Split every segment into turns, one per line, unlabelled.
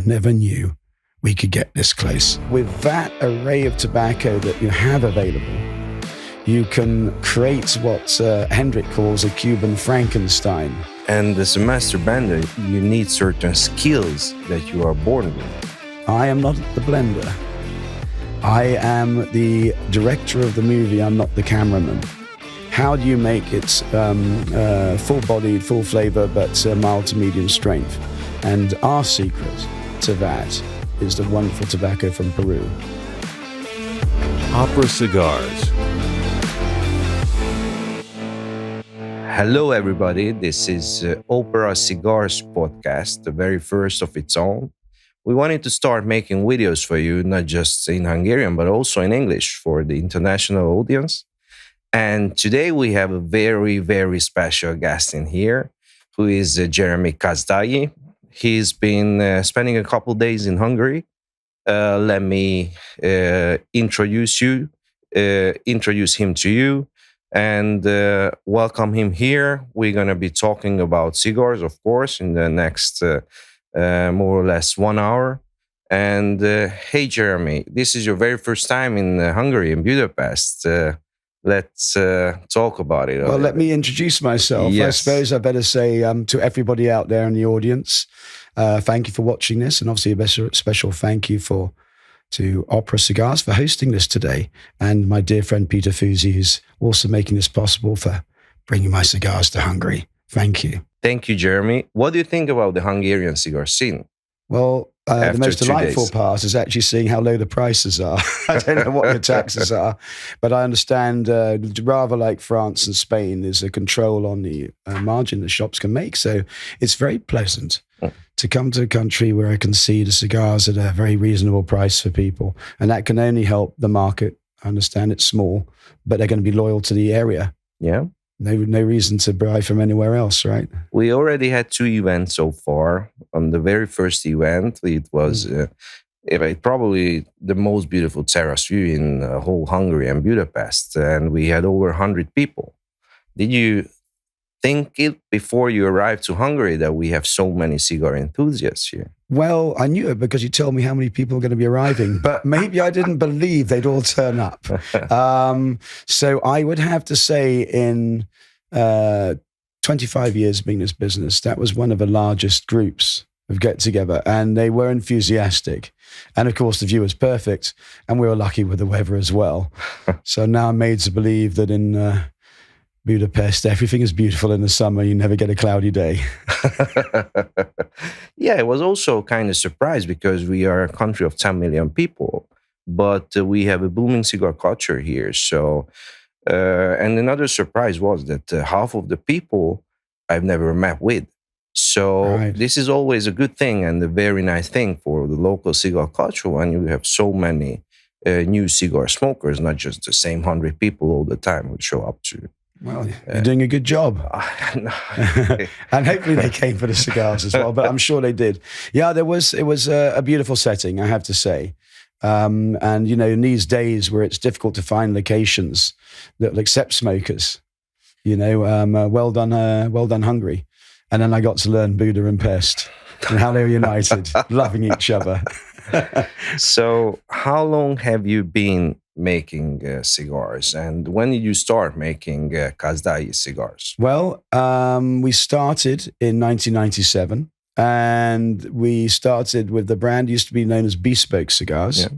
never knew we could get this close. With that array of tobacco that you have available, you can create what Hendrik calls a Cuban Frankenstein.
And as a master blender, you need certain skills that you are born with.
I am not the blender. I am the director of the movie. I'm not the cameraman. How do you make it full-bodied, full flavor, but mild to medium strength? And our secret to that is the wonderful tobacco from Peru.
OPERA Cigars.
Hello, everybody. This is OPERA Cigars Podcast, the very first of its own. We wanted to start making videos for you, not just in Hungarian, but also in English for the international audience. And today we have a very, very special guest in here, who is Jeremy Casdagli. He's been spending a couple days in Hungary. Let me introduce him to you, and welcome him here. We're going to be talking about cigars, of course, in the next more or less 1 hour. And hey, Jeremy, this is your very first time in Hungary, in Budapest. Let's talk about it.
Well, let me introduce myself.
Yes.
I suppose I better say to everybody out there in the audience, thank you for watching this, and obviously a special thank you to OPERA Cigars for hosting this today, and my dear friend Peter Fusi, who's also making this possible for bringing my cigars to Hungary. Thank you.
Thank you, Jeremy. What do you think about the Hungarian cigar scene?
Well, the most
2
delightful
days.
part is actually seeing how low the prices are. I don't know what the taxes are, but I understand rather like France and Spain, there's a control on the margin the shops can make. So it's very pleasant to come to a country where I can see the cigars at a very reasonable price for people. And that can only help the market. I understand it's small, but they're going to be loyal to the area.
Yeah.
No reason to buy from anywhere else, right?
We already had 2 events so far. On the very first event, it was probably the most beautiful terrace view in whole Hungary and Budapest, and we had over 100 people. Did you think it before you arrived to Hungary that we have so many cigar enthusiasts here?
Well, I knew it because you told me how many people were going to be arriving, but maybe I didn't believe they'd all turn up. So I would have to say in 25 years being in this business, that was one of the largest groups of get-together, and they were enthusiastic. And of course, the view was perfect, and we were lucky with the weather as well. So now I'm made to believe that in Budapest, everything is beautiful in the summer. You never get a cloudy day.
Yeah, it was also kind of surprised because we are a country of 10 million people, but we have a booming cigar culture here. So, and another surprise was that half of the people I've never met with. So
Right.
This is always a good thing and a very nice thing for the local cigar culture when you have so many new cigar smokers, not just the same 100 people all the time who show up to.
Well, you're doing a good job. And hopefully they came for the cigars as well, but I'm sure they did. Yeah, it was a beautiful setting, I have to say. And, you know, in these days where it's difficult to find locations that will accept smokers, you know, well done, Hungary. And then I got to learn Buda and Pest and how they were united, loving each other.
So how long have you been making cigars, and when did you start making Casdagli cigars?
Well, we started in 1997, and we started with the brand used to be known as Bespoke Cigars.
Yeah.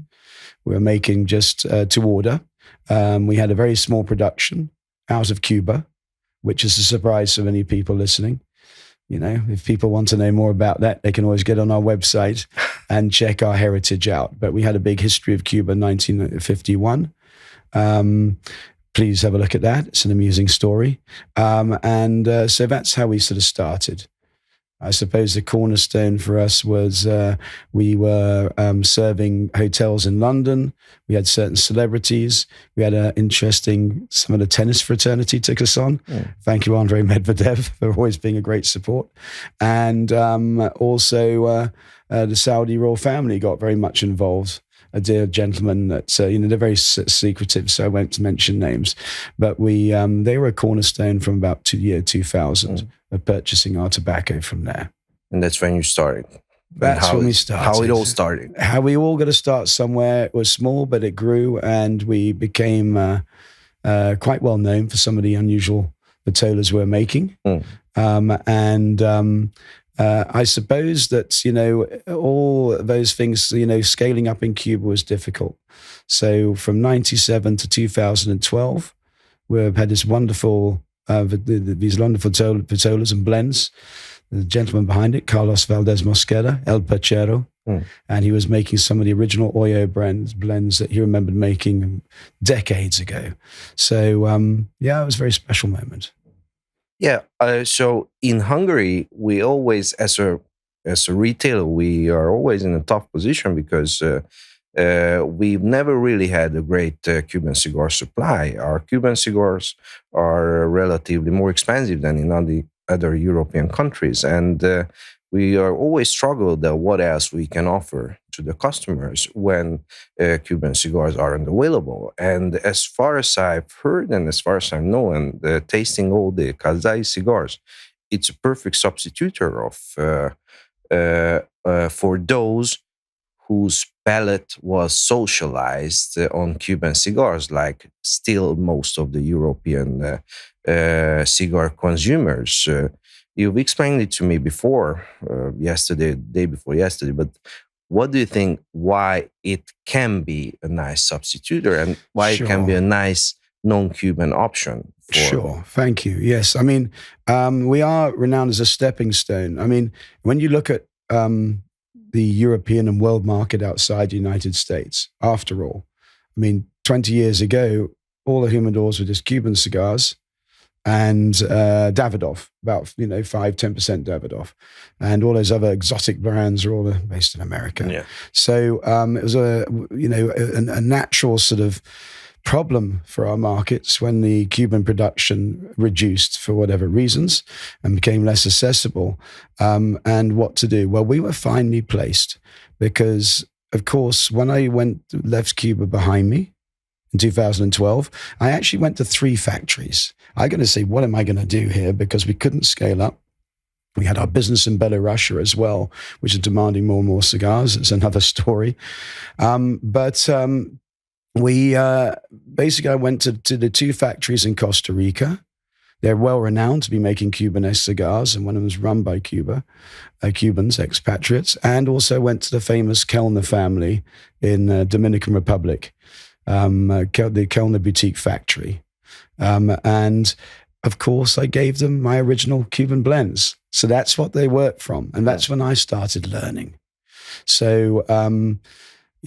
We were making just to order. We had a very small production out of Cuba, which is a surprise for many people listening. You know, if people want to know more about that, they can always get on our website and check our heritage out. But we had a big history of Cuba in 1951. Please have a look at that. It's an amusing story. So that's how we sort of started. I suppose the cornerstone for us was we were serving hotels in London. We had certain celebrities. We had some of the tennis fraternity took us on.
Yeah.
Thank you, Andrei Medvedev, for always being a great support. And also the Saudi royal family got very much involved. A dear gentleman that, they're very secretive, so I won't mention names. But they were a cornerstone from about 2000 of purchasing our tobacco from there.
And that's when you started.
That's when we started.
How it all started.
How we all got to start somewhere. It was small, but it grew, and we became quite well known for some of the unusual vitolas we're making. I suppose that, all those things, scaling up in Cuba was difficult. So from 97 to 2012, we've had this wonderful, these wonderful vitolas and blends. The gentleman behind it, Carlos Valdez Mosquera, El Pachero, and he was making some of the original Oyo blends that he remembered making decades ago. So, it was a very special moment.
Yeah. So in Hungary, we always, as a retailer, we are always in a tough position because we've never really had a great Cuban cigar supply. Our Cuban cigars are relatively more expensive than in other European countries, and we are always struggled at what else we can offer to the customers when Cuban cigars aren't available. And as far as I've heard and as far as I know, and tasting all the Casdagli cigars, it's a perfect substitutor for those whose palate was socialized on Cuban cigars, like still most of the European cigar consumers. You've explained it to me before, yesterday, day before yesterday, but what do you think why it can be a nice substitutor and why it can be a nice non-Cuban option?
Sure, thank you. Yes, I mean, we are renowned as a stepping stone. I mean, when you look at the European and world market outside the United States, after all, I mean, 20 years ago, all the humidors were just Cuban cigars and Davidoff, about 5-10% Davidoff, and all those other exotic brands are all based in America.
Yeah.
So it was a natural sort of problem for our markets when the Cuban production reduced for whatever reasons and became less accessible. And what to do? Well, we were finely placed because, of course, when I left Cuba behind me in 2012, I actually went to 3 factories. I'm going to say, what am I going to do here? Because we couldn't scale up. We had our business in Belarus as well, which is demanding more and more cigars. It's another story. We basically, I went to the 2 factories in Costa Rica. They're well renowned to be making Cubanesque cigars, and one of them was run by Cubans, expatriates, and also went to the famous Kellner family in Dominican Republic, the Kellner Boutique Factory. And of course, I gave them my original Cuban blends. So that's what they worked from. And that's when I started learning. So,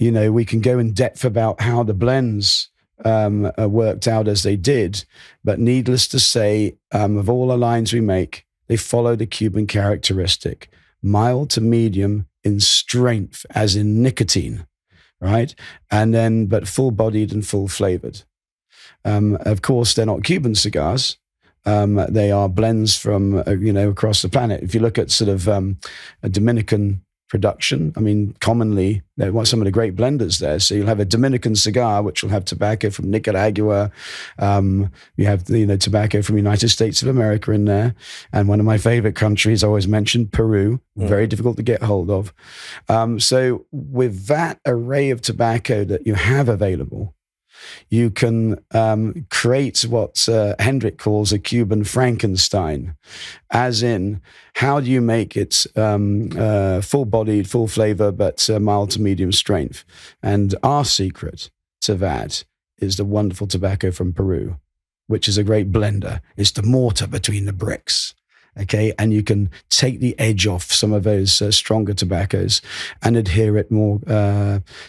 we can go in depth about how the blends worked out as they did. But needless to say, of all the lines we make, they follow the Cuban characteristic, mild to medium in strength, as in nicotine, right? And then, but full-bodied and full-flavored. Of course, they're not Cuban cigars. They are blends from, across the planet. If you look at sort of a Dominican production, I mean, commonly, they're some of the great blenders there. So you'll have a Dominican cigar, which will have tobacco from Nicaragua. You have, tobacco from the United States of America in there. And one of my favorite countries, I always mention, Peru, very difficult to get hold of. So with that array of tobacco that you have available, you can create what Hendrik calls a Cuban Frankenstein, as in, how do you make it full-bodied, full flavor, but mild to medium strength? And our secret to that is the wonderful tobacco from Peru, which is a great blender. It's the mortar between the bricks. Okay, and you can take the edge off some of those stronger tobaccos and adhere it more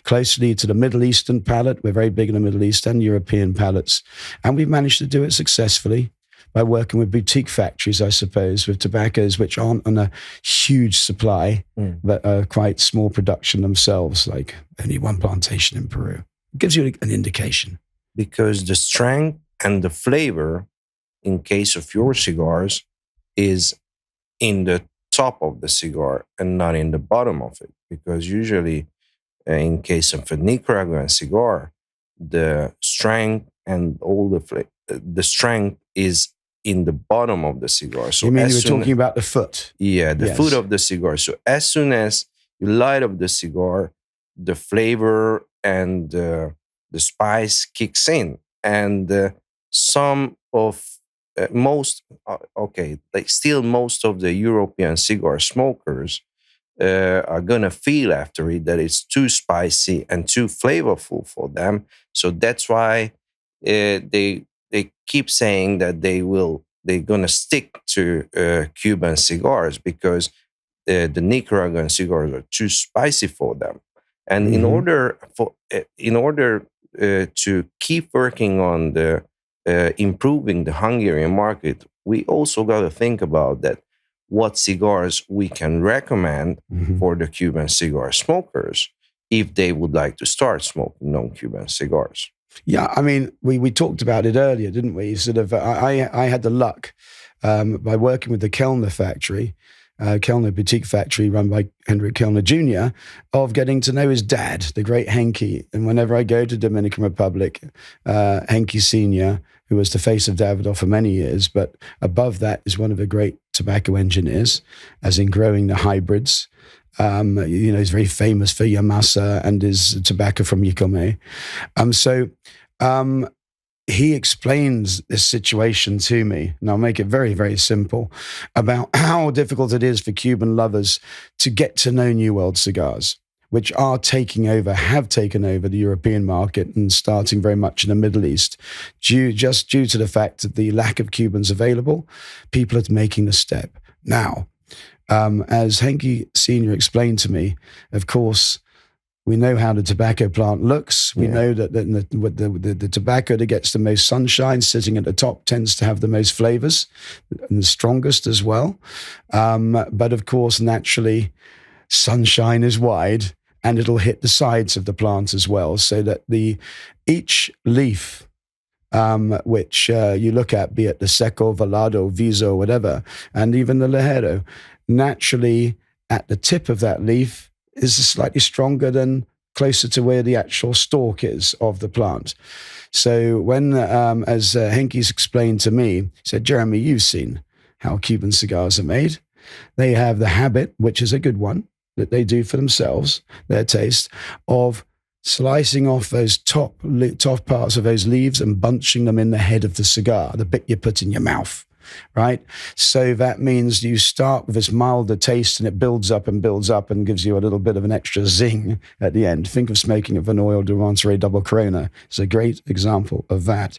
closely to the Middle Eastern palate. We're very big in the Middle East and European palates. And we've managed to do it successfully by working with boutique factories, I suppose, with tobaccos which aren't on a huge supply, but are quite small production themselves, like only 1 plantation in Peru. It gives you an indication.
Because the strength and the flavor, in case of your cigars, is in the top of the cigar and not in the bottom of it. Because usually, in case of a Nicaraguan cigar, the strength and all the strength is in the bottom of the cigar. So
you mean you were talking about the foot?
Yeah, the foot of the cigar. So as soon as you light up the cigar, the flavor and the spice kicks in, and some of most okay, like still most of the European cigar smokers are gonna feel after it that it's too spicy and too flavorful for them. So that's why they keep saying that they're gonna stick to Cuban cigars because the Nicaraguan cigars are too spicy for them. And in order to keep working on the improving the Hungarian market, we also got to think about that what cigars we can recommend for the Cuban cigar smokers if they would like to start smoking non-Cuban cigars.
Yeah, I mean, we talked about it earlier, didn't we? Sort of, I had the luck by working with the Kellner factory, Kellner boutique factory run by Hendrik Kellner Jr., of getting to know his dad, the great Henke. And whenever I go to Dominican Republic, Henke Sr., who was the face of Davidoff for many years, but above that is one of the great tobacco engineers, as in growing the hybrids. He's very famous for Yamasa and his tobacco from Yukome. He explains this situation to me, and I'll make it very, very simple, about how difficult it is for Cuban lovers to get to know New World cigars, which have taken over the European market and starting very much in the Middle East. Due to the fact that the lack of Cubans available, people are making the step. Now, as Henke Sr. explained to me, of course, we know how the tobacco plant looks. We know that the tobacco that gets the most sunshine sitting at the top tends to have the most flavors and the strongest as well. But of course, naturally, sunshine is wide and it'll hit the sides of the plant as well, so that each leaf which you look at, be it the Seco, Velado, Viso, whatever, and even the Ligero, naturally at the tip of that leaf is slightly stronger than closer to where the actual stalk is of the plant. So when, as Henke's explained to me, he said, Jeremy, you've seen how Cuban cigars are made. They have the habit, which is a good one, that they do for themselves, their taste, of slicing off those top parts of those leaves and bunching them in the head of the cigar, the bit you put in your mouth, right? So that means you start with this milder taste and it builds up and gives you a little bit of an extra zing at the end. Think of smoking a Vinoil de Monterey Double Corona. It's a great example of that.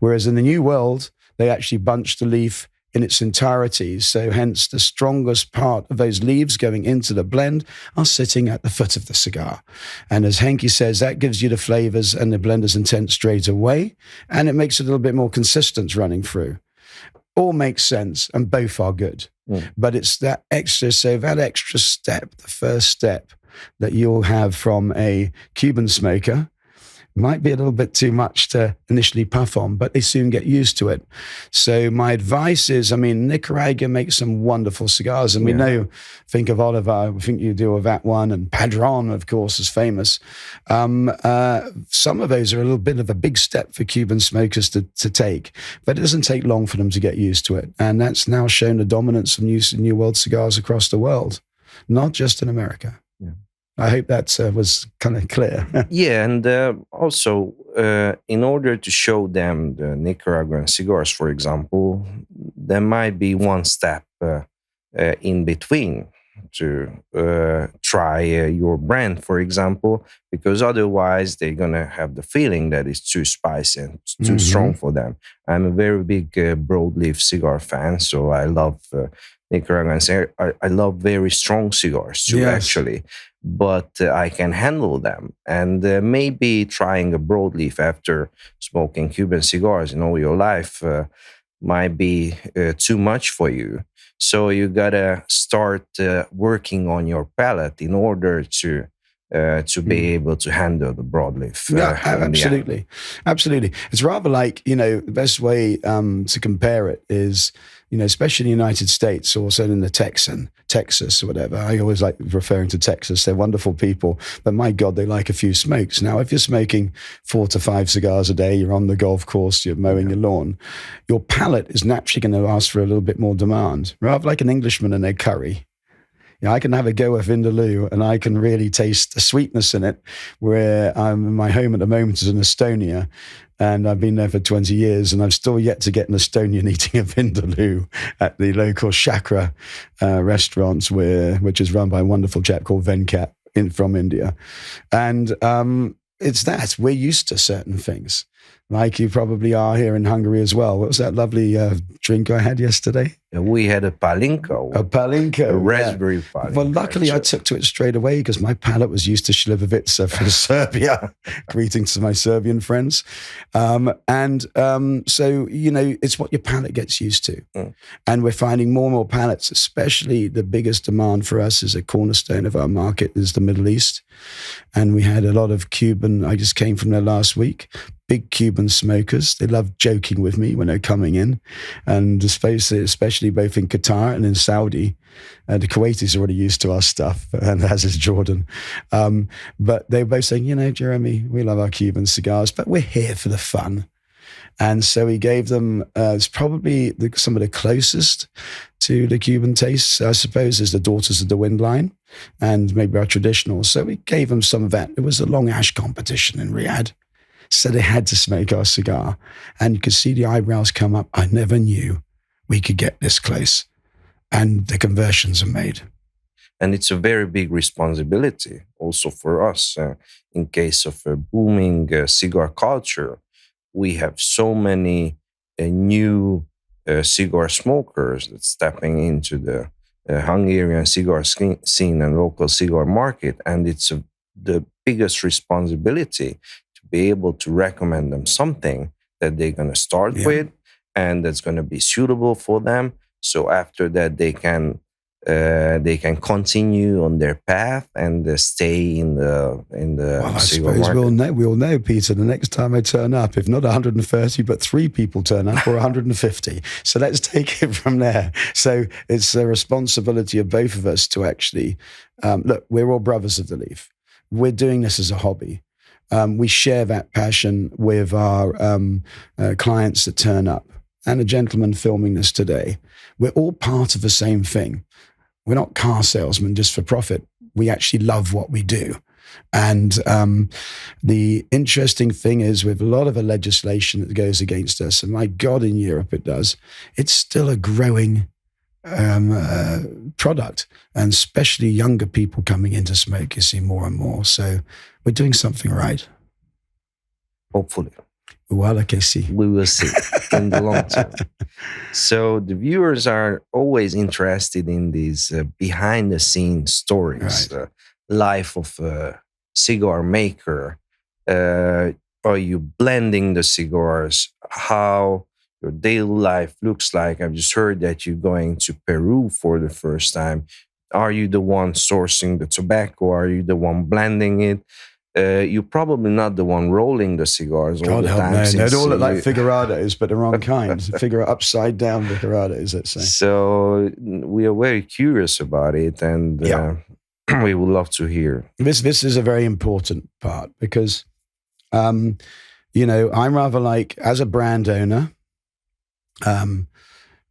Whereas in the New World, they actually bunch the leaf in its entirety. So hence the strongest part of those leaves going into the blend are sitting at the foot of the cigar. And as Henke says, that gives you the flavors and the blender's intent straight away. And it makes it a little bit more consistent running through. All makes sense and both are good. But it's that extra step, the first step that you'll have from a Cuban smoker, might be a little bit too much to initially puff on, but they soon get used to it. So my advice is, Nicaragua makes some wonderful cigars, and we know, think of Oliver, I think you do of that one, and Padron, of course, is famous. Some of those are a little bit of a big step for Cuban smokers to take, but it doesn't take long for them to get used to it. And that's now shown the dominance of New World cigars across the world, not just in America. Yeah. I hope that was kind of clear.
Yeah, and also, in order to show them the Nicaraguan cigars, for example, there might be one step in between to try your brand, for example, because otherwise they're going to have the feeling that it's too spicy and too strong for them. I'm a very big Broadleaf cigar fan, so I love Nicaraguan cigars. I love very strong cigars too, actually. But I can handle them. And maybe trying a broadleaf after smoking Cuban cigars in all your life might be too much for you. So you gotta start working on your palate in order to be able to handle the broadleaf.
Absolutely. Absolutely. It's rather like, the best way to compare it is, especially in the United States, also in the Texas or whatever. I always like referring to Texas. They're wonderful people, but my God, they like a few smokes. Now, if you're smoking 4 to 5 cigars a day, you're on the golf course, you're mowing your lawn, your palate is naturally going to ask for a little bit more demand, rather like an Englishman and their curry. I can have a go at Vindaloo and I can really taste the sweetness in it. Where my home at the moment is in Estonia, and I've been there for 20 years, and I'm still yet to get an Estonian eating a Vindaloo at the local Chakra restaurants, which is run by a wonderful chap called Venkat from India. And it's that. We're used to certain things, like you probably are here in Hungary as well. What was that lovely drink I had yesterday?
We had a palinka.
A palinka.
A raspberry palinka.
Well, luckily I took to it straight away because my palate was used to Slivovica from Serbia. Greetings to my Serbian friends. So, it's what your palate gets used to. And we're finding more and more palates, especially the biggest demand for us is a cornerstone of our market is the Middle East. And we had a lot of Cuban, I just came from there last week, big Cuban smokers. They love joking with me when they're coming in. And especially both in Qatar and in Saudi. The Kuwaitis are already used to our stuff, and as is Jordan. But they were both saying, Jeremy, we love our Cuban cigars, but we're here for the fun. And so he gave them, it's probably some of the closest to the Cuban tastes, I suppose, is the Daughters of the Wind line and maybe our traditional. So we gave them some of that. It was a long ash competition in Riyadh. So they had to smoke our cigar. And you could see the eyebrows come up. I never knew we could get this close. And the conversions are made.
And it's a very big responsibility also for us. In case of a booming cigar culture, we have so many new cigar smokers that's stepping into the Hungarian cigar scene and local cigar market. And it's the biggest responsibility to be able to recommend them something that they're going to start with and that's going to be suitable for them. So after that, they can continue on their path and stay in the
Well, I
cigar
suppose
market.
we all know, Peter, the next time I turn up, if not 130, but 3 people turn up or 150. So let's take it from there. So it's a responsibility of both of us to actually, look, we're all brothers of the leaf. We're doing this as a hobby. We share that passion with our clients that turn up. And a gentleman filming this today. We're all part of the same thing. We're not car salesmen just for profit. We actually love what we do. And the interesting thing is with a lot of the legislation that goes against us, and my God, in Europe it does, it's still a growing product. And especially younger people coming in to smoke, you see more and more. So we're doing something right.
Hopefully.
Well, like I see.
We will see in the long term. So the viewers are always interested in these behind-the-scenes stories,
Right.
Life of a cigar maker. Are you blending the cigars? How your daily life looks like? I've just heard that you're going to Peru for the first time. Are you the one sourcing the tobacco? Are you the one blending it? You're probably not the one rolling the cigars all the time.
No, they all look like figurados, but the wrong kind. Figure upside down figurados, let's say.
So we are very curious about it, and we would love to hear.
This is a very important part because, I'm rather like, as a brand owner,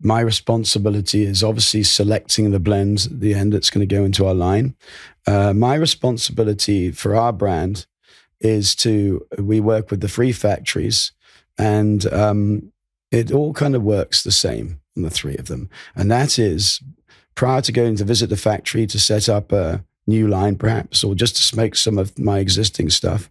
my responsibility is obviously selecting the blend at the end that's going to go into our line. My responsibility for our brand is we work with the 3 factories, and it all kind of works the same on the 3 of them. And that is, prior to going to visit the factory to set up a new line perhaps, or just to smoke some of my existing stuff,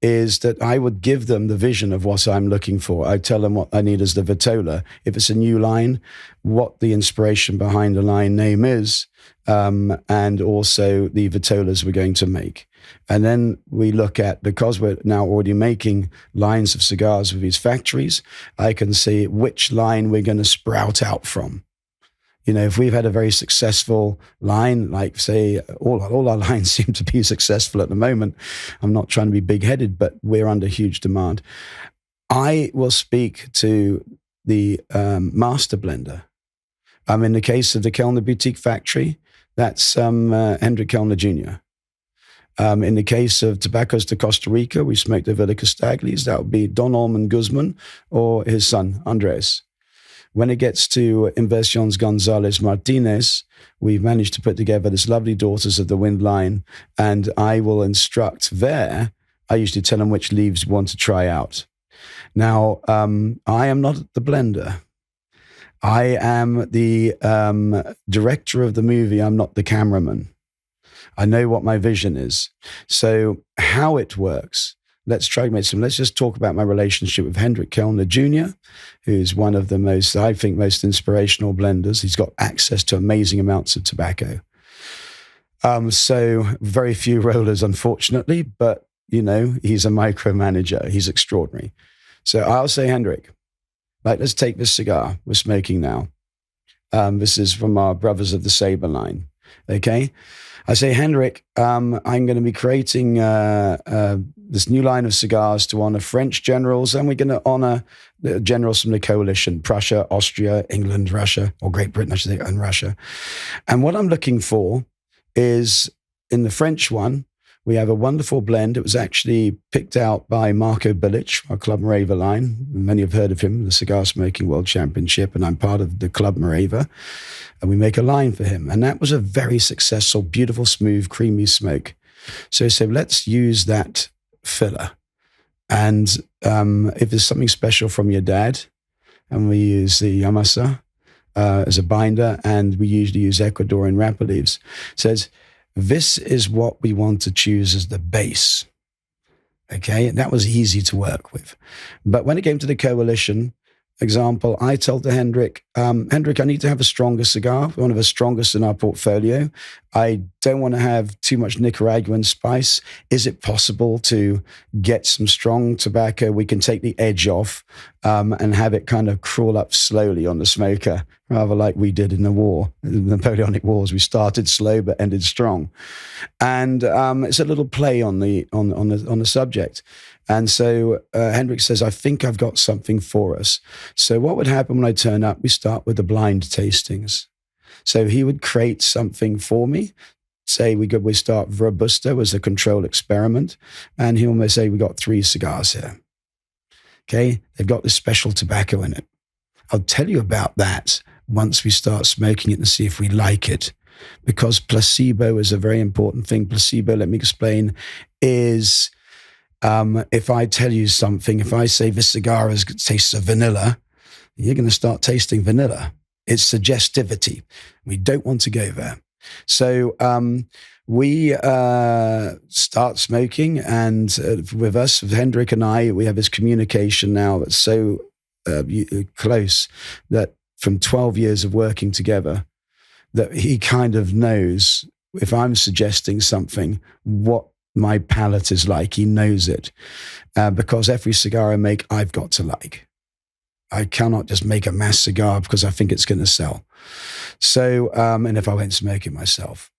is that I would give them the vision of what I'm looking for. I tell them what I need as the vitola. If it's a new line, what the inspiration behind the line name is, and also the vitolas we're going to make. And then we look at, because we're now already making lines of cigars with these factories, I can see which line we're going to sprout out from. If we've had a very successful line, like say all our lines seem to be successful at the moment. I'm not trying to be big-headed, but we're under huge demand. I will speak to the master blender. In the case of the Kellner Boutique Factory, that's Hendrik Kellner Jr. In the case of Tobaccos de Costa Rica, we smoked the Villa Casdaglis. That would be Don Olman Guzman or his son, Andres. When it gets to Inversiones Gonzalez Martinez, we've managed to put together this lovely Daughters of the Wind line, and I will instruct there. I usually tell them which leaves we want to try out. Now, I am not the blender. I am the director of the movie. I'm not the cameraman. I know what my vision is. So how it works, let's just talk about my relationship with Hendrik Kellner Jr., who's one of the most inspirational blenders. He's got access to amazing amounts of tobacco. So very few rollers, unfortunately, but, he's a micromanager. He's extraordinary. So I'll say, Hendrik, let's take this cigar we're smoking now. This is from our Brothers of the Saber line, okay? I say, Hendrik, I'm going to be creating this new line of cigars to honor French generals, and we're going to honor the generals from the coalition, Prussia, Austria, England, Russia, or Great Britain, I should say, and Russia. And what I'm looking for is, in the French one, we have a wonderful blend. It was actually picked out by Marco Bilic, our Club Morava line. Many have heard of him, the Cigar Smoking World Championship, and I'm part of the Club Morava. And we make a line for him. And that was a very successful, beautiful, smooth, creamy smoke. So let's use that filler. And if there's something special from your dad, and we use the Yamasa as a binder, and we usually use Ecuadorian wrapper leaves, says, this is what we want to choose as the base. Okay, and that was easy to work with. But when it came to the coalition example, I told Hendrik, Hendrik, I need to have a stronger cigar, one of the strongest in our portfolio. I don't want to have too much Nicaraguan spice. Is it possible to get some strong tobacco? We can take the edge off and have it kind of crawl up slowly on the smoker, rather like we did in the war, the Napoleonic Wars. We started slow but ended strong, and it's a little play on the subject. And so Hendrik says, I think I've got something for us. So what would happen when I turn up? We start with the blind tastings. So he would create something for me. Say we start Robusto as a control experiment. And he'll almost say, we got 3 cigars here. Okay, they've got this special tobacco in it. I'll tell you about that once we start smoking it and see if we like it. Because placebo is a very important thing. Placebo, let me explain, is... if I tell you something, if I say this cigar tastes of vanilla, you're going to start tasting vanilla. It's suggestivity. We don't want to go there. So we start smoking, and with us, with Hendrik and I, we have this communication now that's so close that from 12 years of working together, that he kind of knows if I'm suggesting something, what my palate is like. He knows it because every cigar I make, I've got to like. I cannot just make a mass cigar because I think it's going to sell. So, and if I won't smoke it myself.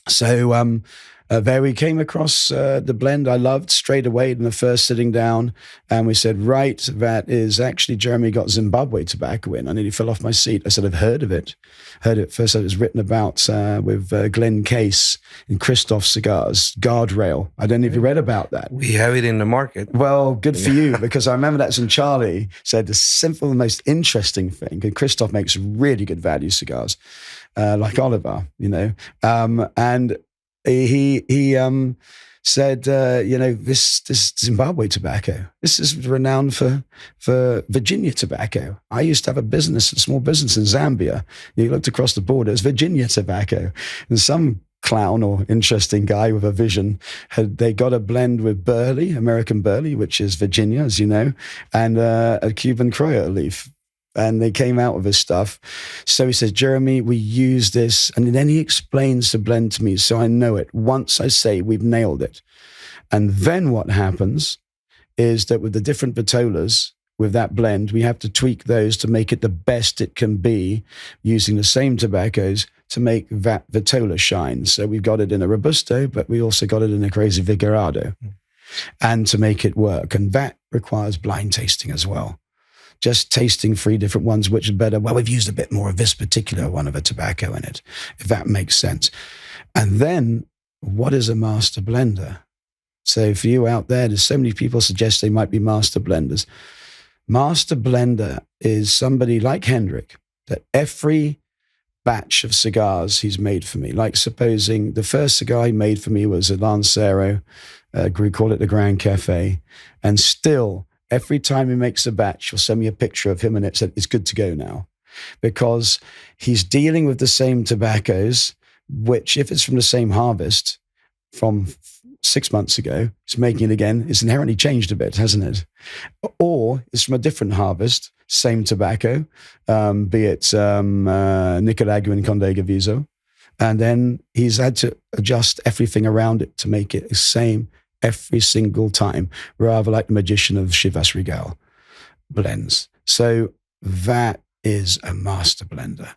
So there we came across the blend I loved straight away in the first sitting down. And we said, right, that is actually Jeremy got Zimbabwe tobacco in. I nearly fell off my seat. I said, I've heard of it. Heard it first. It was written about with Glenn Case in Christoph Cigars, Guardrail. I don't know if you read about that.
We have it in the market.
Well, good for you, because I remember that's when Charlie said the simple, the most interesting thing, because Christoph makes really good value cigars, like Oliver, and he said, this Zimbabwe tobacco, this is renowned for Virginia tobacco. I used to have a small business in Zambia. You looked across the border, it's Virginia tobacco. And some clown or interesting guy with a vision they got a blend with burley, American burley, which is Virginia, as you know, and a Cuban Croyo leaf. And they came out with this stuff. So he says, Jeremy, we use this. And then he explains the blend to me, so I know it. Once I say we've nailed it. And then what happens is that with the different vitolas, with that blend, we have to tweak those to make it the best it can be, using the same tobaccos to make that vitola shine. So we've got it in a Robusto, but we also got it in a Crazy Vigorado. And to make it work. And that requires blind tasting as well. Just tasting 3 different ones, which is better. Well, we've used a bit more of this particular one of a tobacco in it, if that makes sense. And then, what is a master blender? So for you out there, there's so many people suggest they might be master blenders. Master blender is somebody like Hendrik, that every batch of cigars he's made for me, like supposing the first cigar he made for me was a Lancero, we call it the Grand Cafe, and still every time he makes a batch, he'll send me a picture of him and it said, it's good to go now. Because he's dealing with the same tobaccos, which if it's from the same harvest from 6 months ago, he's making it again, it's inherently changed a bit, hasn't it? Or it's from a different harvest, same tobacco, be it Nicaraguan Conde Gavizo, and then he's had to adjust everything around it to make it the same every single time, rather like the magician of Chivas Regal blends. So that is a master blender.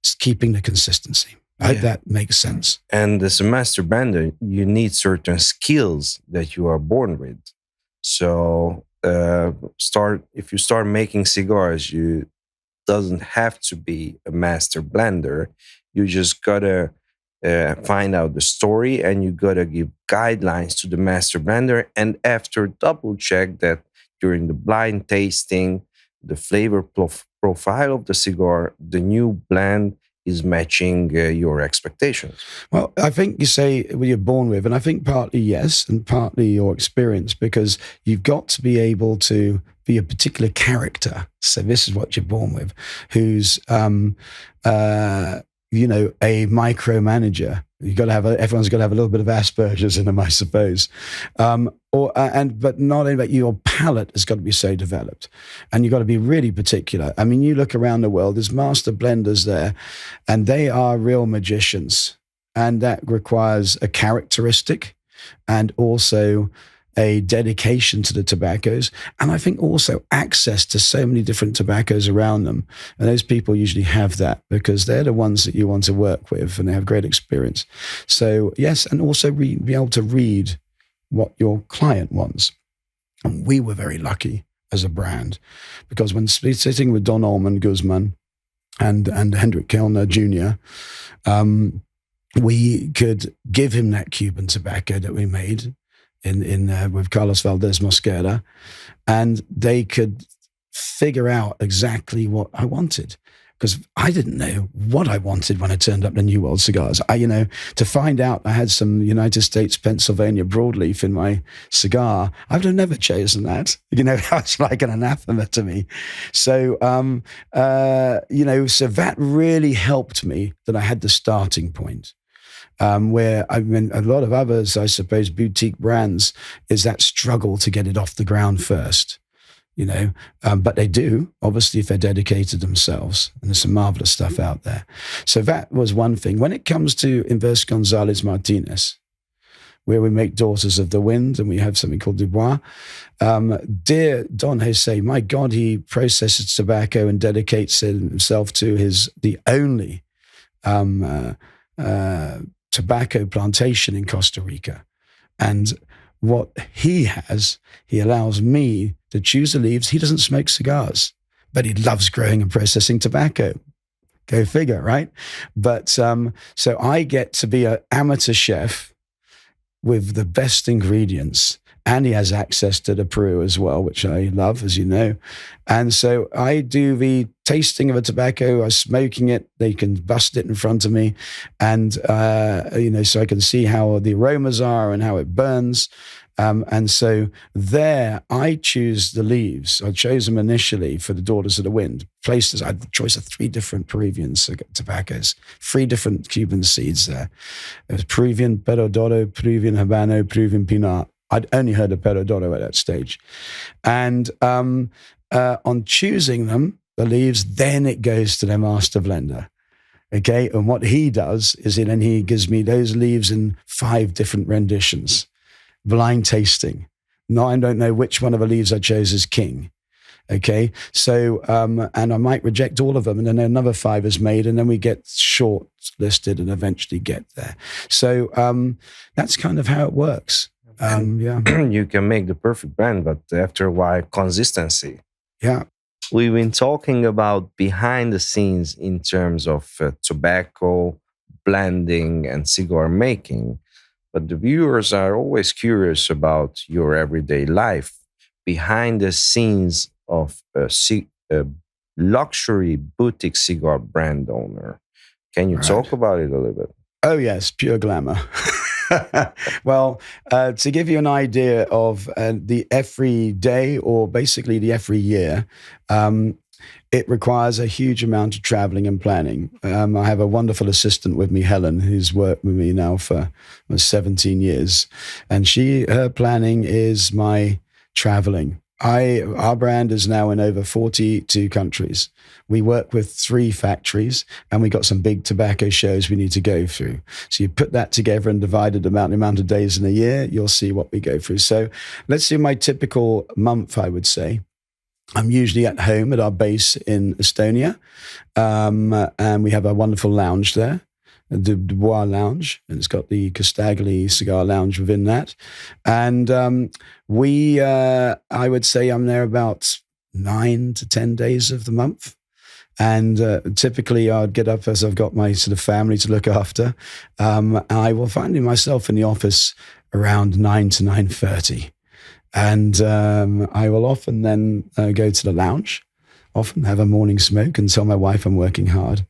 It's keeping the consistency. I hope that makes sense.
And as a master blender, you need certain skills that you are born with. So if you start making cigars, you doesn't have to be a master blender. You just gotta find out the story, and you gotta give guidelines to the master blender. And after double check that during the blind tasting, the flavor profile of the cigar, the new blend is matching your expectations.
Well, I think you say what you're born with, and I think partly yes, and partly your experience, because you've got to be able to be a particular character. So this is what you're born with, who's a micromanager. Everyone's got to have a little bit of Asperger's in them, I suppose. But not only that, your palate has got to be so developed, and you've got to be really particular. I mean, you look around the world, there's master blenders there, and they are real magicians, and that requires a characteristic and also a dedication to the tobaccos, and I think also access to so many different tobaccos around them. And those people usually have that because they're the ones that you want to work with, and they have great experience. So yes, and also be able to read what your client wants. And we were very lucky as a brand, because when sitting with Don Allman Guzman and Hendrik Kellner Jr., we could give him that Cuban tobacco that we made with Carlos Valdez Mosquera, and they could figure out exactly what I wanted, because I didn't know what I wanted when I turned up to New World Cigars. To find out I had some United States Pennsylvania broadleaf in my cigar, I would have never chosen that. That's like an anathema to me. So, so that really helped me, that I had the starting point. Where a lot of others, I suppose, boutique brands, is that struggle to get it off the ground first, but they do, obviously, if they're dedicated themselves, and there's some marvelous stuff out there. So that was one thing. When it comes to Inverse Gonzalez Martinez, where we make Daughters of the Wind, and we have something called Dubois, dear Don Jose, my God, he processes tobacco and dedicates himself to the only tobacco plantation in Costa Rica. And what he allows me to choose the leaves. He doesn't smoke cigars, but he loves growing and processing tobacco. Go figure, right? But so I get to be an amateur chef with the best ingredients, and he has access to the Peru as well, which I love, as you know. And so I do the tasting of a tobacco, I'm smoking it, they can bust it in front of me, and so I can see how the aromas are and how it burns. And so there, I choose the leaves. I chose them initially for the Daughters of the Wind. I had the choice of 3 different Peruvian tobaccos, 3 different Cuban seeds there. It was Peruvian Perodoro, Peruvian Habano, Peruvian Pinar. I'd only heard of Perodoro at that stage. And on choosing them, the leaves, then it goes to their master blender. Okay, and what he does is then he gives me those leaves in 5 different renditions. Blind tasting. No, I don't know which one of the leaves I chose as king. Okay, so and I might reject all of them, and then another 5 is made, and then we get short-listed and eventually get there. So that's kind of how it works.
You can make the perfect blend, but after a while, consistency.
Yeah.
We've been talking about behind the scenes in terms of tobacco, blending, and cigar making. But the viewers are always curious about your everyday life, behind the scenes of a luxury boutique cigar brand owner. Can you talk about it a little bit?
Oh, yes, pure glamour. Well, to give you an idea of the every day, or basically the every year, it requires a huge amount of traveling and planning. I have a wonderful assistant with me, Helen, who's worked with me now for 17 years. And her planning is my traveling. Our brand is now in over 42 countries. We work with 3 factories, and we got some big tobacco shows we need to go through. So you put that together and divide it about the amount of days in a year, you'll see what we go through. So let's do my typical month, I would say. I'm usually at home at our base in Estonia, and we have a wonderful lounge there, the Dubois Lounge, and it's got the Casdagli Cigar Lounge within that. And I would say I'm there about 9 to 10 days of the month. And typically I'd get up as I've got my sort of family to look after. I will find myself in the office around 9 to 9:30. And I will often then go to the lounge, often have a morning smoke and tell my wife I'm working hard.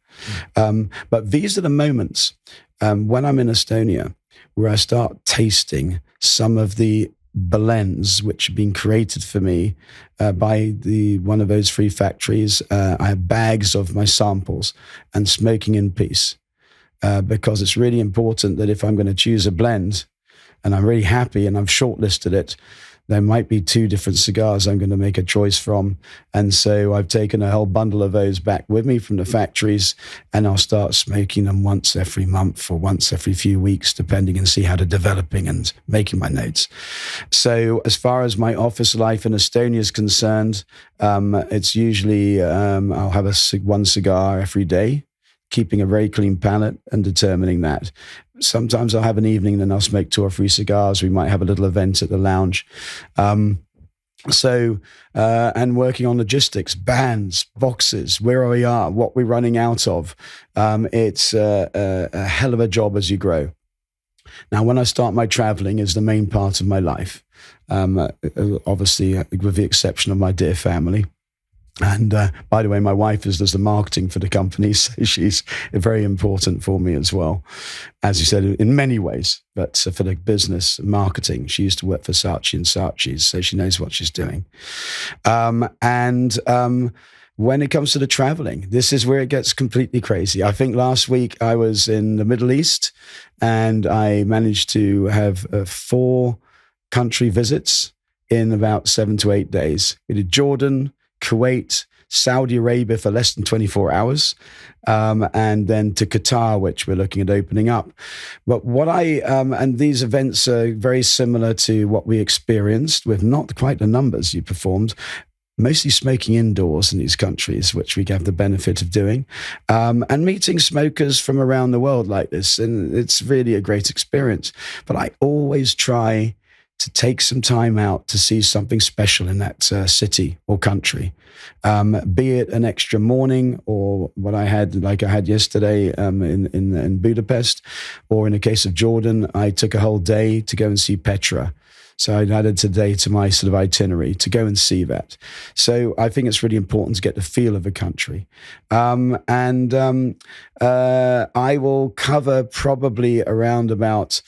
But these are the moments when I'm in Estonia where I start tasting some of the blends which have been created for me by one of those 3 factories. I have bags of my samples and smoking in peace, because it's really important that if I'm going to choose a blend and I'm really happy and I've shortlisted it, there might be 2 different cigars I'm going to make a choice from. And so I've taken a whole bundle of those back with me from the factories, and I'll start smoking them once every month or once every few weeks, depending, and see how they're developing and making my notes. So as far as my office life in Estonia is concerned, it's usually I'll have one cigar every day, keeping a very clean palate and determining that. Sometimes I'll have an evening, then I'll smoke 2 or 3 cigars. We might have a little event at the lounge. And working on logistics, bands, boxes, where we are, what we're running out of. It's a hell of a job as you grow. Now, when I start my traveling is the main part of my life, obviously with the exception of my dear family. And by the way, my wife does the marketing for the company, so she's very important for me as well. As you said, in many ways, but for the business marketing, she used to work for Saatchi and Saatchi's, so she knows what she's doing. When it comes to the traveling, this is where it gets completely crazy. I think last week I was in the Middle East, and I managed to have 4 country visits in about 7 to 8 days. We did Jordan, Kuwait, Saudi Arabia for less than 24 hours, and then to Qatar, which we're looking at opening up. But and these events are very similar to what we experienced, with not quite the numbers you performed, mostly smoking indoors in these countries, which we have the benefit of doing, and meeting smokers from around the world like this. And it's really a great experience. But I always try to take some time out to see something special in that city or country, be it an extra morning, or what I had yesterday in Budapest, or in the case of Jordan, I took a whole day to go and see Petra. So I added today to my sort of itinerary to go and see that. So I think it's really important to get the feel of a country. I will cover probably around about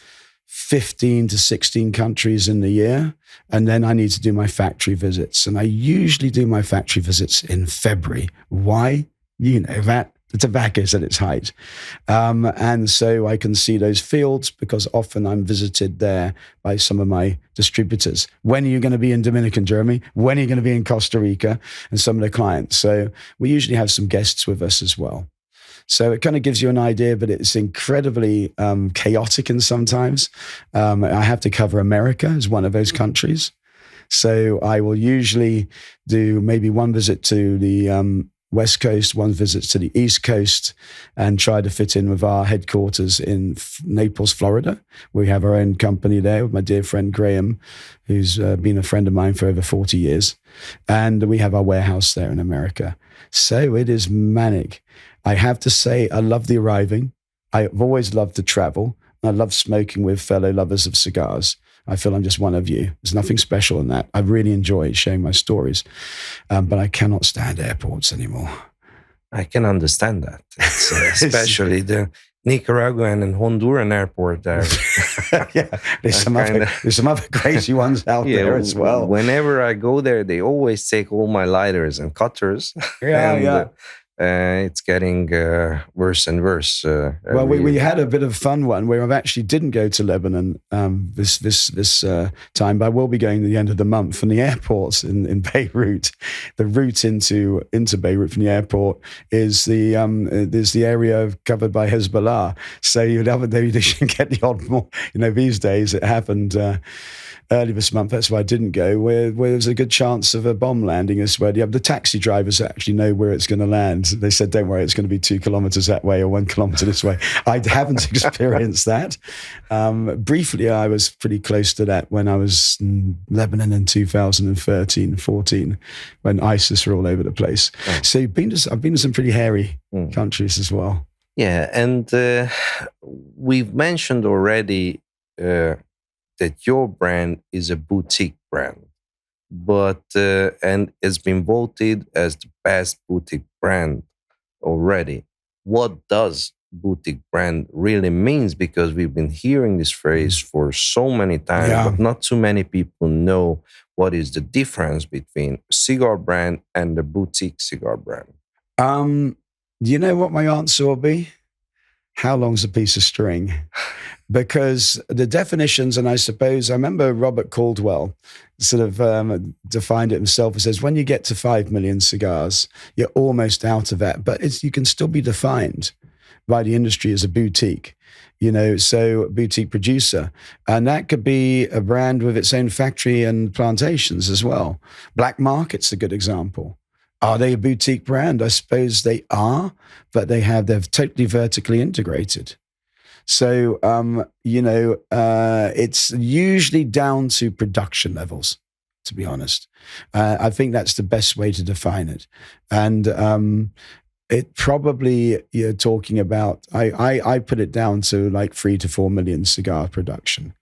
15 to 16 countries in the year. And then I need to do my factory visits. And I usually do my factory visits in February. Why? You know that. The tobacco is at its height. And so I can see those fields, because often I'm visited there by some of my distributors. When are you going to be in Dominican, Jeremy? When are you going to be in Costa Rica? And some of the clients. So we usually have some guests with us as well. So it kind of gives you an idea, but it's incredibly chaotic in sometimes. I have to cover America as one of those countries. So I will usually do maybe one visit to the West Coast, one visit to the East Coast, and try to fit in with our headquarters in Naples, Florida. We have our own company there with my dear friend Graham, who's been a friend of mine for over 40 years. And we have our warehouse there in America. So it is manic. I have to say, I love the arriving. I've always loved to travel. I love smoking with fellow lovers of cigars. I feel I'm just one of you. There's nothing special in that. I really enjoy sharing my stories, but I cannot stand airports anymore.
I can understand that. It's, especially the Nicaraguan and Honduran airport there.
Yeah, there's some other crazy ones out there as well.
Whenever I go there, they always take all my lighters and cutters.
Yeah.
It's getting worse and worse.
Well, we had a bit of a fun one where I actually didn't go to Lebanon this time, but I will be going at the end of the month. From the airports in Beirut, the route into Beirut from the airport is the area covered by Hezbollah. So you can get the odd more. These days it happened. Early this month, that's why I didn't go, where there's a good chance of a bomb landing as well. The taxi drivers actually know where it's going to land. They said, don't worry, it's going to be 2 kilometers that way or 1 kilometer this way. I haven't experienced that. Briefly, I was pretty close to that when I was in Lebanon in 2013, 14, when ISIS were all over the place. Oh. So I've been to some pretty hairy countries as well.
Yeah, and we've mentioned already that your brand is a boutique brand, but and it's been voted as the best boutique brand already. What does boutique brand really means? Because we've been hearing this phrase for so many times, but not too many people know what is the difference between a cigar brand and a boutique cigar brand.
You know what my answer will be? How long's a piece of string? Because the definitions, and I remember Robert Caldwell sort of defined it himself. He says, when you get to 5 million cigars, you're almost out of that. But you can still be defined by the industry as a boutique, so boutique producer. And that could be a brand with its own factory and plantations as well. Black Market's a good example. Are they a boutique brand? I suppose they are, but they're totally vertically integrated. So, it's usually down to production levels, to be honest. I think that's the best way to define it. And it probably, you're talking about, I put it down to like 3 to 4 million cigar production.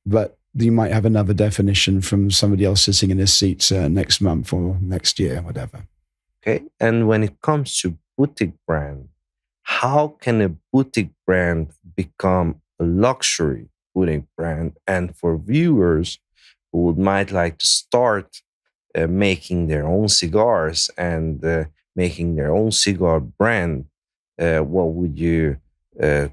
But you might have another definition from somebody else sitting in his seats next month or next year, whatever.
Okay. And when it comes to boutique brand, how can a boutique brand become a luxury boutique brand? And for viewers who might like to start making their own cigars and making their own cigar brand, what would you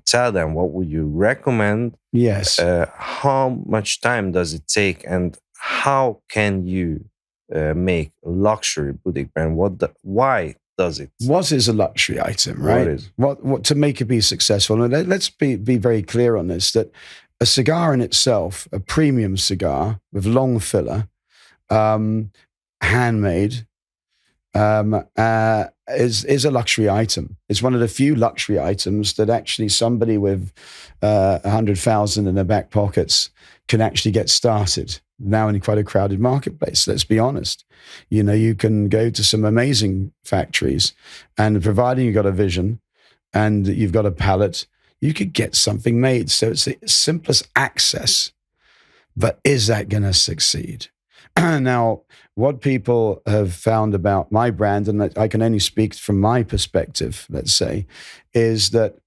tell them? What would you recommend?
Yes.
How much time does it take, and how can you make a luxury boutique brand? Why does it?
What is a luxury item, right?
What is?
What to make it be successful? And let's be very clear on this, that a cigar in itself, a premium cigar with long filler, handmade, is a luxury item. It's one of the few luxury items that actually somebody with 100,000 in their back pockets can actually get started. Now in quite a crowded marketplace, let's be honest. You can go to some amazing factories, and providing you've got a vision and you've got a palate, you could get something made. So it's the simplest access. But is that going to succeed? Now, what people have found about my brand, and I can only speak from my perspective, let's say, is that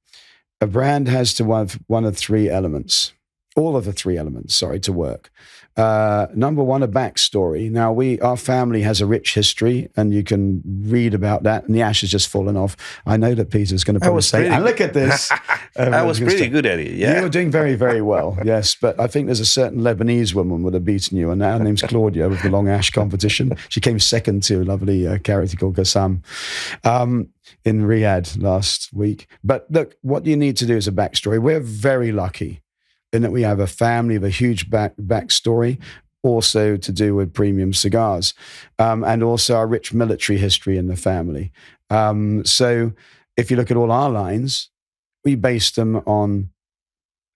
a brand has to have one of three elements. All of the three elements, to work. Number one, a backstory. Now, our family has a rich history, and you can read about that, and the ash has just fallen off. I know that Peter's going to probably say, and look at this.
I was pretty good at it, yeah.
You were doing very, very well, yes. But I think there's a certain Lebanese woman would have beaten you, and her name's Claudia with the long ash competition. She came second to a lovely character called Qassam in Riyadh last week. But look, what you need to do is a backstory. We're very lucky in that we have a family of a huge backstory, also to do with premium cigars, and also our rich military history in the family. So if you look at all our lines, we base them on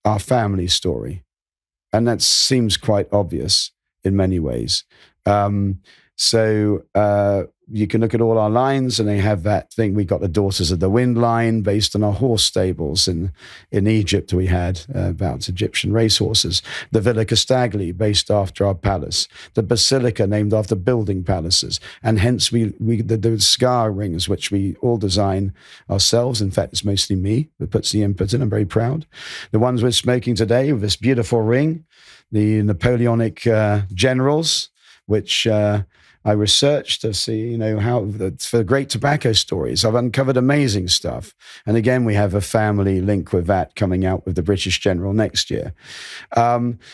our family story. And that seems quite obvious in many ways. So you can look at all our lines, and they have that thing. We got the Daughters of the Wind line based on our horse stables in Egypt. We had about Egyptian racehorses. The Villa Casdagli based after our palace. The Basilica named after building palaces, and hence the cigar rings, which we all design ourselves. In fact, it's mostly me that puts the input in. I'm very proud. The ones we're smoking today with this beautiful ring, the Napoleonic generals, which I researched to see, how for great tobacco stories. I've uncovered amazing stuff. And again, we have a family link with that coming out with the British General next year.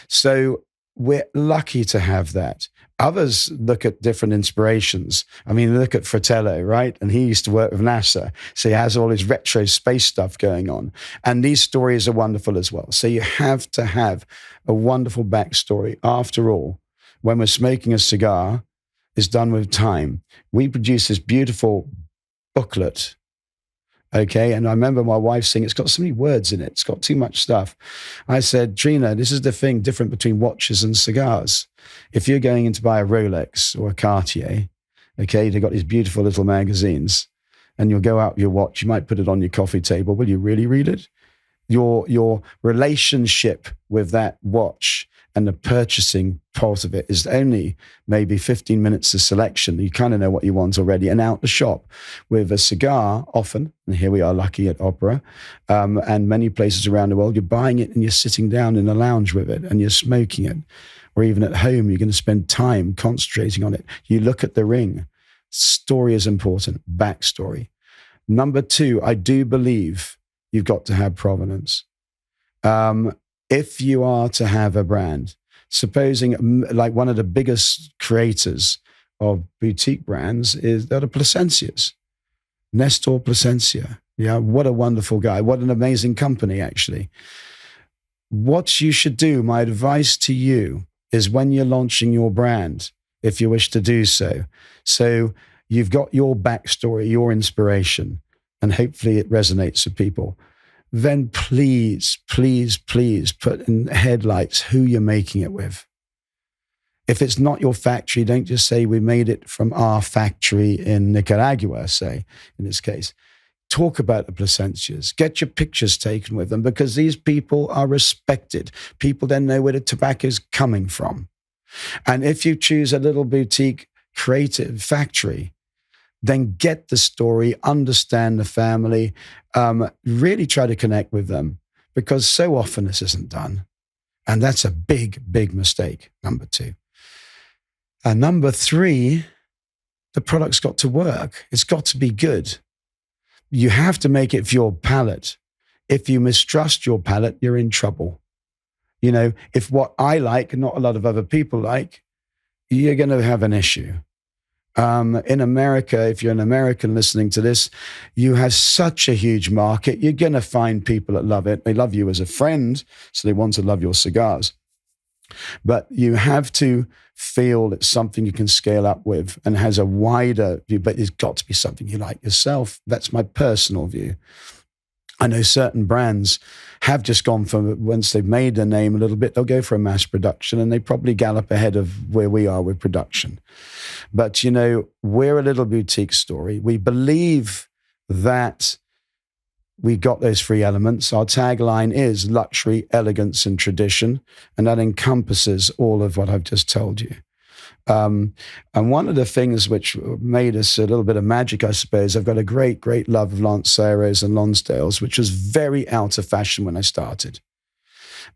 So we're lucky to have that. Others look at different inspirations. I mean, look at Fratello, right? And he used to work with NASA. So he has all his retro space stuff going on. And these stories are wonderful as well. So you have to have a wonderful backstory. After all, when we're smoking a cigar, is done with time. We produce this beautiful booklet, okay? And I remember my wife saying, it's got so many words in it. It's got too much stuff. I said, Trina, this is the thing different between watches and cigars. If you're going in to buy a Rolex or a Cartier, okay, they've got these beautiful little magazines, and you'll go out with your watch. You might put it on your coffee table. Will you really read it? Your relationship with that watch and the purchasing part of it is only maybe 15 minutes of selection. You kind of know what you want already, and out the shop. With a cigar, often, and here we are lucky at Opera, and many places around the world, you're buying it and you're sitting down in a lounge with it and you're smoking it. Or even at home, you're going to spend time concentrating on it. You look at the ring. Story is important, backstory. Number 2, I do believe you've got to have provenance. If you are to have a brand, supposing like one of the biggest creators of boutique brands is the Plasencias, Nestor Plasencia. Yeah, what a wonderful guy. What an amazing company, actually. What you should do, my advice to you, is when you're launching your brand, if you wish to do so. So you've got your backstory, your inspiration, and hopefully it resonates with people. Then please, please, please put in headlights who you're making it with. If it's not your factory, don't just say we made it from our factory in Nicaragua, say, in this case. Talk about the Plasencias. Get your pictures taken with them, because these people are respected. People then know where the tobacco is coming from. And if you choose a little boutique creative factory, then get the story, understand the family, really try to connect with them, because so often this isn't done. And that's a big, big mistake, number 2. And number 3, the product's got to work. It's got to be good. You have to make it for your palate. If you mistrust your palate, you're in trouble. If what I like, and not a lot of other people like, you're going to have an issue. In America, if you're an American listening to this, you have such a huge market. You're going to find people that love it. They love you as a friend, so they want to love your cigars. But you have to feel it's something you can scale up with and has a wider view, but it's got to be something you like yourself. That's my personal view. I know certain brands have just gone from, once they've made their name a little bit, they'll go for a mass production, and they probably gallop ahead of where we are with production. But, we're a little boutique story. We believe that we got those 3 elements. Our tagline is luxury, elegance, and tradition, and that encompasses all of what I've just told you. And one of the things which made us a little bit of magic, I suppose, I've got a great, great love of Lanceros and Lonsdales, which was very out of fashion when I started.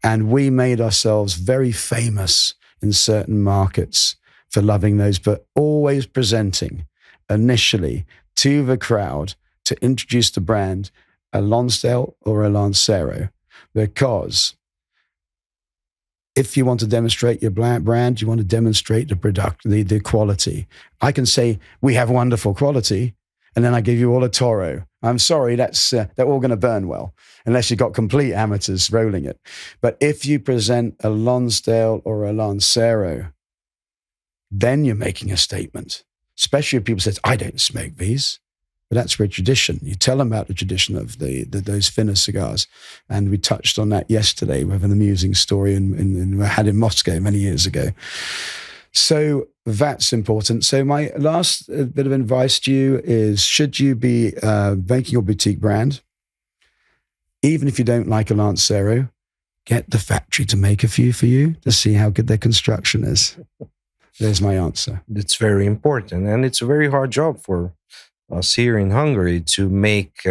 And we made ourselves very famous in certain markets for loving those, but always presenting initially to the crowd to introduce the brand, a Lonsdale or a Lancero, because if you want to demonstrate your brand, you want to demonstrate the quality. I can say we have wonderful quality, and then I give you all a Toro. I'm sorry, they're all going to burn well, unless you've got complete amateurs rolling it. But if you present a Lonsdale or a Lancero, then you're making a statement. Especially if people say, I don't smoke these. But that's for a tradition. You tell them about the tradition of those thinner cigars. And we touched on that yesterday with an amusing story we had in Moscow many years ago. So that's important. So my last bit of advice to you is, should you be making your boutique brand, even if you don't like a Lancero, get the factory to make a few for you to see how good their construction is. There's my answer.
It's very important. And it's a very hard job for us here in Hungary to make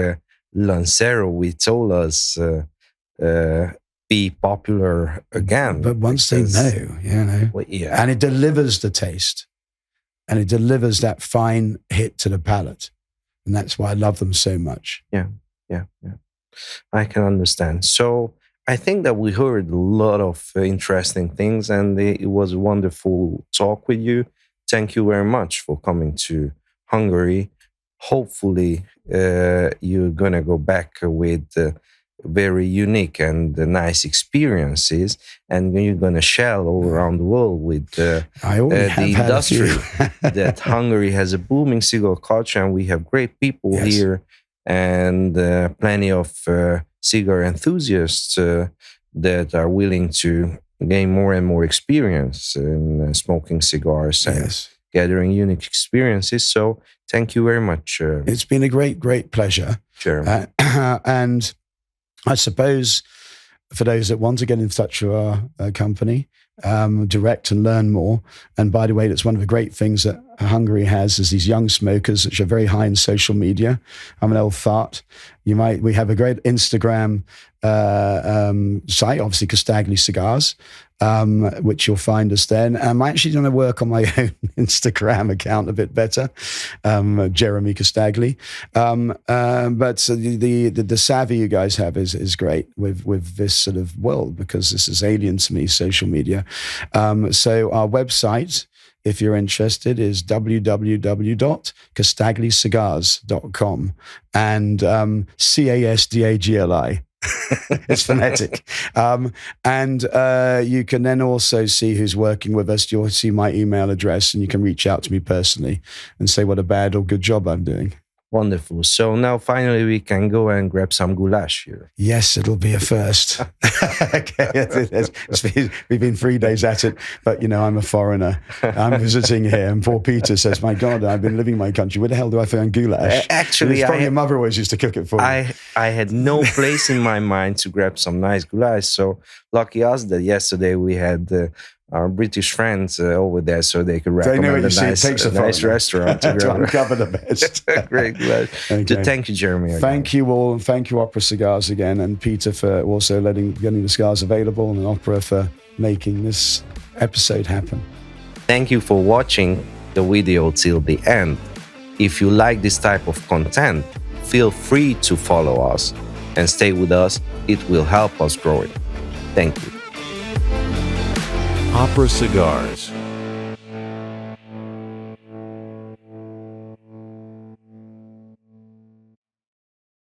Lancero, we told us, be popular again.
But once they know,
well, yeah.
And it delivers the taste, and it delivers that fine hit to the palate. And that's why I love them so much.
Yeah. I can understand. So I think that we heard a lot of interesting things, and it was a wonderful talk with you. Thank you very much for coming to Hungary. Hopefully, you're going to go back with very unique and nice experiences, and you're going to share all around the world with the industry that Hungary has a booming cigar culture, and we have great people here, and plenty of cigar enthusiasts that are willing to gain more and more experience in smoking cigars and gathering unique experiences. So thank you very much.
It's been a great pleasure,
Jeremy.
And I suppose for those that want to get in touch with our company, direct and learn more. And by the way, that's one of the great things that Hungary has, is these young smokers, which are very high in social media. I'm an old fart. We have a great Instagram site, obviously Casdagli Cigars, which you'll find us then. I'm actually going to work on my own Instagram account a bit better, Jeremy Casdagli. But the savvy you guys have is great with this sort of world, because this is alien to me, social media. So our website, if you're interested, is www.casdaglicigars.com, and Casdagli. It's phonetic. And you can then also see who's working with us. You'll see my email address, and you can reach out to me personally and say what a bad or good job I'm doing.
Wonderful. So now finally we can go and grab some goulash here.
Yes, it'll be a first. We've been 3 days at it, but I'm a foreigner. I'm visiting here, and poor Peter says, "My God, I've been living in my country. Where the hell do I find goulash?"
Actually,
your mother always used to cook it for me.
I had no place in my mind to grab some nice goulash. So lucky us that yesterday we had our British friends over there, so they could recommend a nice restaurant to
uncover the best.
Great. Okay. Thank you, Jeremy. Again.
Thank you all, and thank you, Opera Cigars, again, and Peter for also getting the cigars available, and Opera for making this episode happen.
Thank you for watching the video till the end. If you like this type of content, feel free to follow us and stay with us. It will help us grow it. Thank you.
OPERA Cigars.